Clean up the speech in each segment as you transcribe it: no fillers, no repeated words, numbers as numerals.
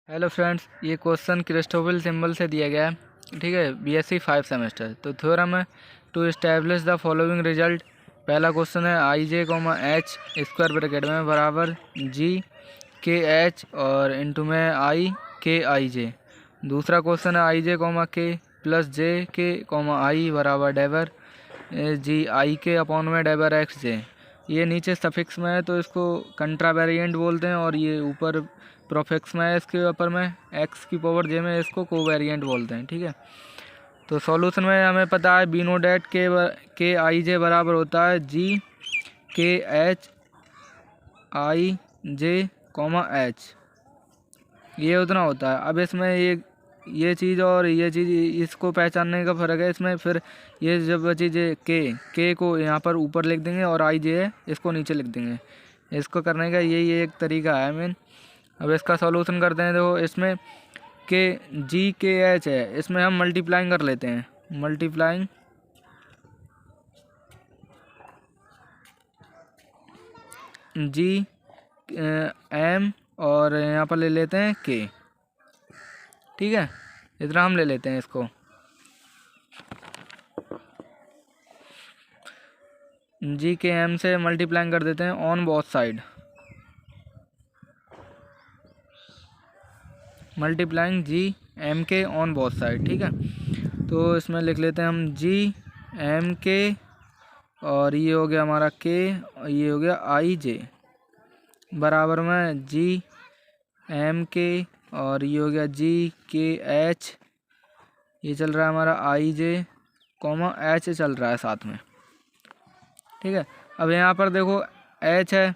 Hello friends, ये question Christoffel symbol से दिया गया है। ठीक है, बीएससी 5 सेमेस्टर। तो थ्योरम है to establish the following result. पहला क्वेश्चन है I J comma H square bracket में बराबर जी के एच और इंटू में आई के आई जे। दूसरा क्वेश्चन है आई जे कोमा के प्लस जे के कोमा आई बराबर डेबर जी आई के अपॉन में डेबर एक्स जे। ये नीचे सफिक्स में है तो इसको कंट्रा वेरिएंट बोलते हैं, और ये ऊपर प्रोफिक्स में है, इसके ऊपर में एक्स की पावर जे में इसको कोवेरिएंट बोलते हैं। ठीक है, तो सॉल्यूशन में हमें पता है बी नो डेट के आई जे बराबर होता है जी के H I J comma H, ये उतना होता है। अब इसमें ये चीज़ और ये चीज़ इसको पहचानने का फ़र्क है इसमें। फिर ये जब चीज़ के को यहाँ पर ऊपर लिख देंगे और आई जे है इसको नीचे लिख देंगे। इसको करने का यही एक तरीका है मेन। अब इसका सॉल्यूशन करते हैं। देखो, इसमें के जी के एच है, इसमें हम मल्टीप्लाइंग कर लेते हैं। मल्टीप्लाइंग जी एम और यहाँ पर ले लेते हैं के। ठीक है, इतना हम ले लेते हैं इसको। जी के एम से मल्टीप्लाइंग कर देते हैं on both side. Multiplying G M K on both side. ठीक है, तो इसमें लिख लेते हैं हम जी एम के और ये हो गया हमारा के, ये हो गया आई जे बराबर में जी एम के और ये हो गया जी के एच। ये चल रहा है हमारा आई जे कॉमा एच चल रहा है साथ में। ठीक है, अब यहाँ पर देखो एच है,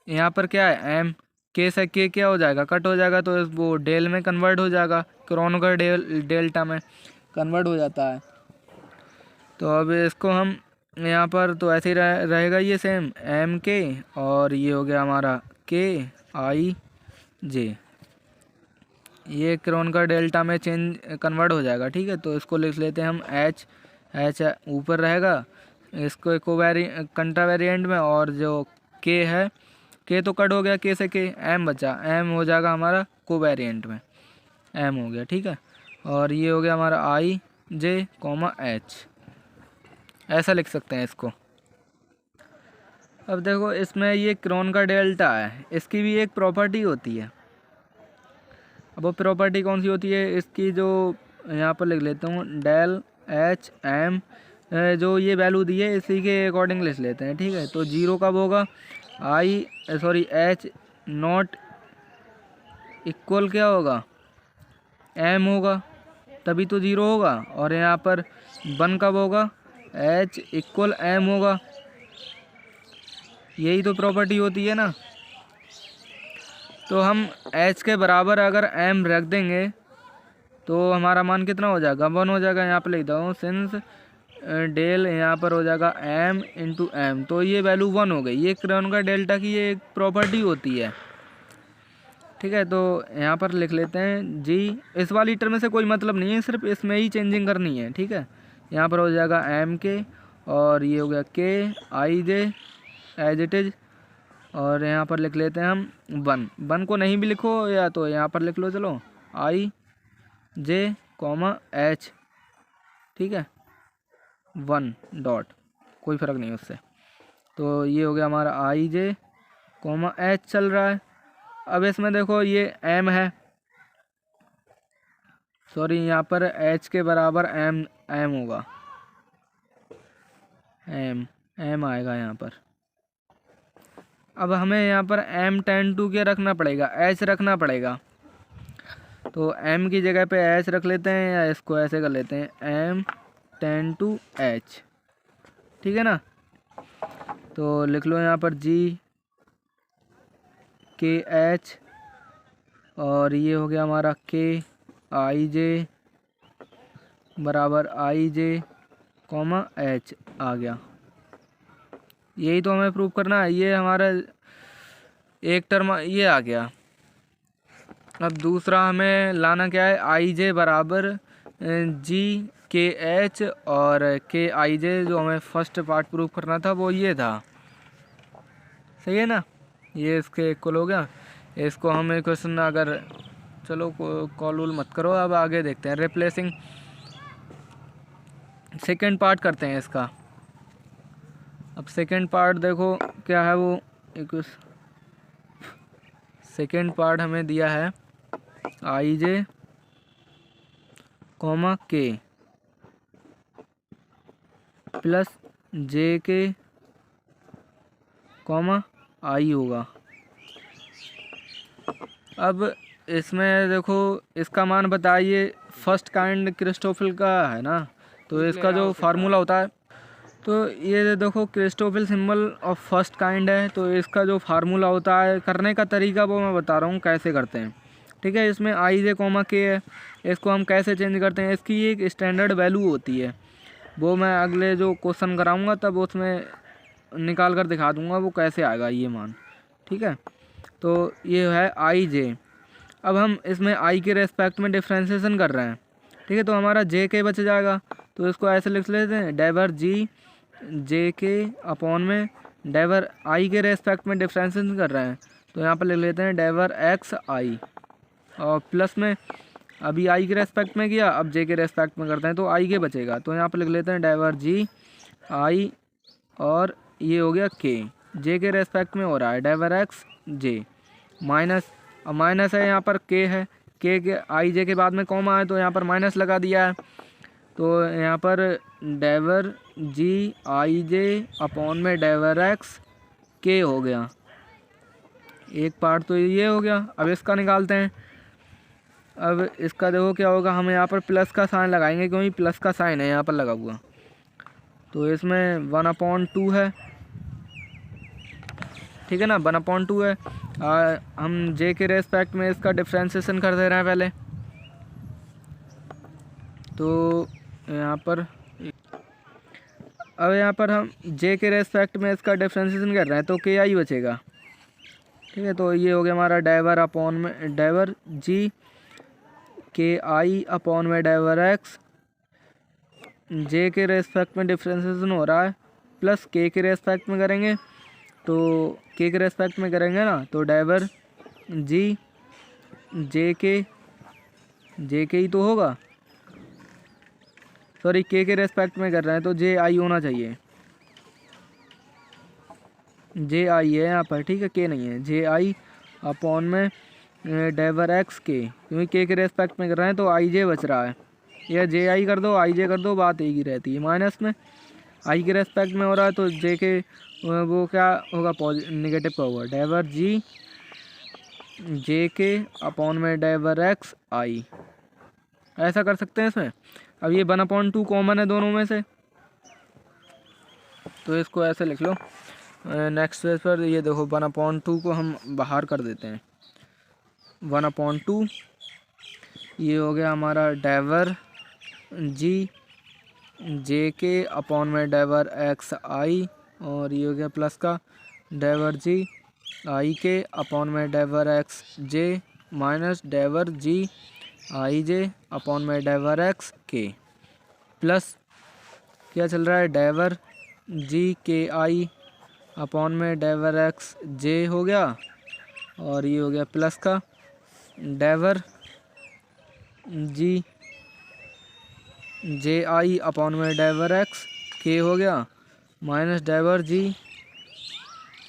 यहाँ पर क्या है एम, के से के क्या हो जाएगा, कट हो जाएगा, तो वो डेल में कन्वर्ट हो जाएगा, क्रोनगर डेल्टा में कन्वर्ट हो जाता है। तो अब इसको हम यहाँ पर तो ऐसे ही रहेगा ये सेम एम के और ये हो गया हमारा के आई जे, ये क्रोनगर डेल्टा में चेंज कन्वर्ट हो जाएगा। ठीक है, तो इसको लिख लेते हैं हम एच। एच ऊपर रहेगा, इसको एक कंट्रा वेरिएंट में, और जो के है के तो कट हो गया, के से के एम बचा, एम हो जाएगा हमारा कोवेरिएंट में, एम हो गया। ठीक है, और ये हो गया हमारा आई जे कॉमा एच, ऐसा लिख सकते हैं इसको। अब देखो, इसमें ये क्रोन का डेल्टा है, इसकी भी एक प्रॉपर्टी होती है। अब वो प्रॉपर्टी कौन सी होती है इसकी, जो यहाँ पर लिख लेता हूँ डेल एच एम, जो ये वैल्यू दी है इसी के अकॉर्डिंग लिख लेते हैं। ठीक है, तो जीरो कब होगा, एच नॉट इक्वल क्या होगा, एम होगा, तभी तो जीरो होगा। और यहाँ पर वन कब होगा, एच इक्वल एम होगा, यही तो प्रॉपर्टी होती है ना। तो हम एच के बराबर अगर एम रख देंगे तो हमारा मान कितना हो जाएगा, वन हो जाएगा। यहाँ पर लिख देता हूँ सिंस डेल यहाँ पर हो जाएगा एम इंटू एम, तो ये वैल्यू वन हो गई। ये क्रोनगर डेल्टा की ये एक प्रॉपर्टी होती है। ठीक है, तो यहाँ पर लिख लेते हैं जी, इस वाली टर्म से कोई मतलब नहीं है, सिर्फ इसमें ही चेंजिंग करनी है। ठीक है, यहाँ पर हो जाएगा एम के और ये हो गया के आई जे एज इट इज, और यहाँ पर लिख लेते हैं हम वन। वन को नहीं भी लिखो या तो यहाँ पर लिख लो, चलो आई जे कॉमा एच। ठीक है, वन डॉट, कोई फ़र्क नहीं उससे। तो ये हो गया हमारा आई जे कॉमा एच चल रहा है। अब इसमें देखो ये एम है, सॉरी यहाँ पर एच के बराबर एम एम होगा, एम एम आएगा यहाँ पर। अब हमें यहाँ पर एम टेन टू क्या रखना पड़ेगा, एच रखना पड़ेगा। तो एम की जगह पे एच रख लेते हैं, या इसको ऐसे कर लेते हैं एम टेन टू एच। ठीक है ना, तो लिख लो यहाँ पर जी के एच और ये हो गया हमारा के आई जे बराबर आई जे कॉमा एच आ गया। यही तो हमें प्रूव करना है, ये हमारा एक टर्म ये आ गया। अब दूसरा हमें लाना क्या है, आई जे बराबर जी के एच और के आई जे, जो हमें फर्स्ट पार्ट प्रूव करना था वो ये था। सही है ना, ये इसके इक्वल हो गया। इसको हम इक्वेशन अगर चलो कॉल वॉल मत करो, अब आगे देखते हैं। रिप्लेसिंग सेकेंड पार्ट करते हैं इसका। अब सेकेंड पार्ट देखो क्या है वो, एक सेकेंड पार्ट हमें दिया है आई जे कॉमा के प्लस जे के कॉमा आई होगा। अब इसमें देखो इसका मान बताइए, फर्स्ट काइंड क्रिस्टोफल का है ना, तो इसका जो फार्मूला होता है, तो ये देखो Christoffel symbol of first kind है, तो इसका जो फार्मूला होता है करने का तरीका वो मैं बता रहा हूँ कैसे करते हैं। ठीक है, इसमें आई जे कॉमा के है, इसको हम कैसे चेंज करते हैं, इसकी एक स्टैंडर्ड वैल्यू होती है, वो मैं अगले जो क्वेश्चन कराऊंगा तब उसमें निकाल कर दिखा दूंगा वो कैसे आएगा ये मान। ठीक है, तो ये है आई जे। अब हम इसमें आई के रेस्पेक्ट में डिफ्रेंसिएशन कर रहे हैं। ठीक है, तो हमारा जे के बच जाएगा, तो इसको ऐसे लिख लेते हैं, डाइवर जी जे के अपॉन में डाइवर आई के रेस्पेक्ट में डिफ्रेंसिएशन कर रहे हैं, तो यहाँ पर लिख लेते हैं डाइवर एक्स आई, और प्लस में अभी आई के रेस्पेक्ट में किया, अब जे के रेस्पेक्ट में करते हैं तो आई के बचेगा, तो यहाँ पर लिख लेते हैं डाइवर जी आई, और ये हो गया के, जे के रेस्पेक्ट में हो रहा है डाइवर एक्स जे माइनस, अब माइनस है यहाँ पर के है, के आई जे के बाद में कॉमा है तो यहाँ पर माइनस लगा दिया है, तो यहाँ पर डाइवर जी आई जे अपॉन में डाइवर एक्स के हो गया। एक पार्ट तो ये हो गया। अब इसका निकालते हैं। अब इसका देखो क्या होगा, हम यहाँ पर प्लस का साइन लगाएंगे क्योंकि प्लस का साइन है यहाँ पर लगा हुआ, तो इसमें 1/2 है। ठीक है ना, 1/2 है। हम जे के रेस्पेक्ट में इसका डिफ्रेंसिएशन कर दे रहे हैं पहले, तो यहाँ पर अब यहाँ पर हम जे के रेस्पेक्ट में इसका डिफ्रेंसिएशन कर रहे हैं तो के आई बचेगा। ठीक है, तो ये हो गया हमारा डाइवर अपॉन में डाइवर जी के आई अपॉन में डाइवर एक्स, जे के रेस्पेक्ट में डिफ्रेंसिएशन हो रहा है, प्लस के रेस्पेक्ट में करेंगे, तो के रेस्पेक्ट में करेंगे ना, तो डाइवर जी जे के ही तो होगा, सॉरी के रेस्पेक्ट में कर रहे हैं तो जे आई होना चाहिए, जे आई है यहाँ पर। ठीक है, के नहीं है, जे आई अपॉन में डाइवर एक्स के, क्योंकि के रेस्पेक्ट में कर रहे हैं तो आई जे बच रहा है, या जे आई कर दो आई जे कर दो, बात एक ही रहती है। माइनस में आई के रेस्पेक्ट में हो रहा है तो जे के वो क्या होगा, नेगेटिव का होगा, डाइवर जी जे के अपॉन में डाइवर एक्स आई, ऐसा कर सकते हैं इसमें। अब ये 1/2 कॉमन है दोनों में से, तो इसको ऐसे लिख लो। नेक्स्ट पेज पर ये देखो 1/2 को हम बाहर कर देते हैं, 1/2 ये हो गया हमारा डाइवर जी जे के अपॉन में डाइवर एक्स आई, और ये हो गया प्लस का डाइवर जी आई के अपॉन में डाइवर एक्स जे माइनस डाइवर जी आई जे अपॉन में डाइवर एक्स के, प्लस क्या चल रहा है डाइवर जी के आई अपॉन में डाइवर एक्स जे हो गया, और ये हो गया प्लस का डाइवर जी जे आई अपॉन में डाइवर एक्स के हो गया, माइनस डाइवर जी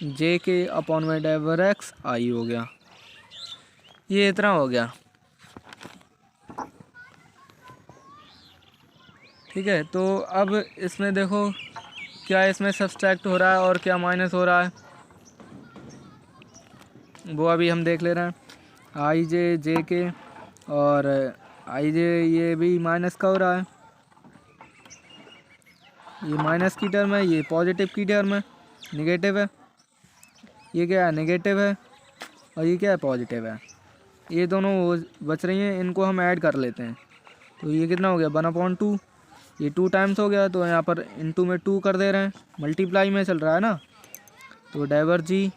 जे के अपॉन में डाइवर एक्स आई हो गया। ये इतना हो गया। ठीक है, तो अब इसमें देखो क्या इसमें सब्सट्रैक्ट हो रहा है और क्या माइनस हो रहा है, वो अभी हम देख ले रहे हैं। आई जे जे के और आई जे ये भी माइनस का हो रहा है, ये माइनस की टर्म है, ये पॉजिटिव की टर्म है, नेगेटिव है, ये क्या है नेगेटिव है, और ये क्या है पॉजिटिव है, ये दोनों बच रही हैं, इनको हम ऐड कर लेते हैं। तो ये कितना हो गया 1/2, ये 2 टाइम्स हो गया, तो यहाँ पर इनटू में 2 कर दे रहे हैं, मल्टीप्लाई में चल रहा है ना, तो डाइवर जी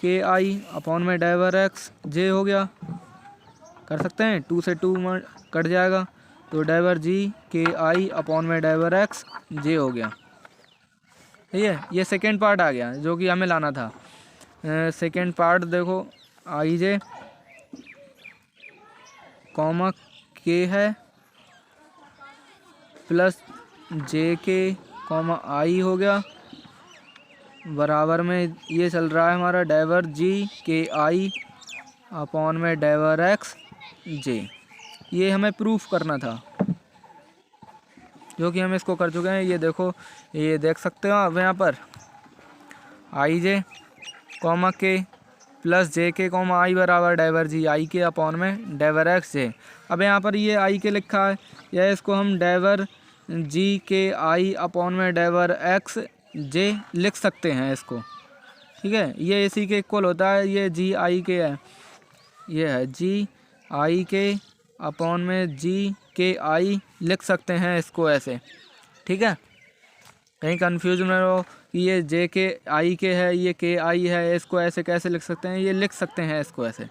के आई अपॉन में डाइवर एक्स जे हो गया, कर सकते हैं 2 से 2 कट जाएगा, तो डाइवर जी के आई अपॉन में डाइवर एक्स जे हो गया। ठीक है, ये सेकेंड पार्ट आ गया जो कि हमें लाना था। सेकेंड पार्ट देखो आई जे कॉमा के है प्लस जे के कॉमा आई हो गया, बराबर में ये चल रहा है हमारा डाइवर जी के आई अपॉन में डाइवर एक्स जे। ये हमें प्रूफ करना था, जो कि हम इसको कर चुके हैं। ये देखो, ये देख सकते हो आप यहाँ पर आई जे कॉमा के प्लस जे के कॉमा आई बराबर डाइवर जी आई के अपॉन में डाइवर एक्स जे। अब यहाँ पर ये आई के लिखा है, या इसको हम डाइवर जी के आई अपॉन में डाइवर एक्स जे लिख सकते हैं इसको, ठीक है। ये इसी के इक्वल होता है, ये जी आई के है, ये है जी आई के अपॉन में जी के आई लिख सकते हैं इसको ऐसे, ठीक है। कहीं कन्फ्यूज ना हो कि ये जे के आई के है, ये के आई है, इसको ऐसे कैसे लिख सकते हैं, ये लिख सकते हैं इसको ऐसे।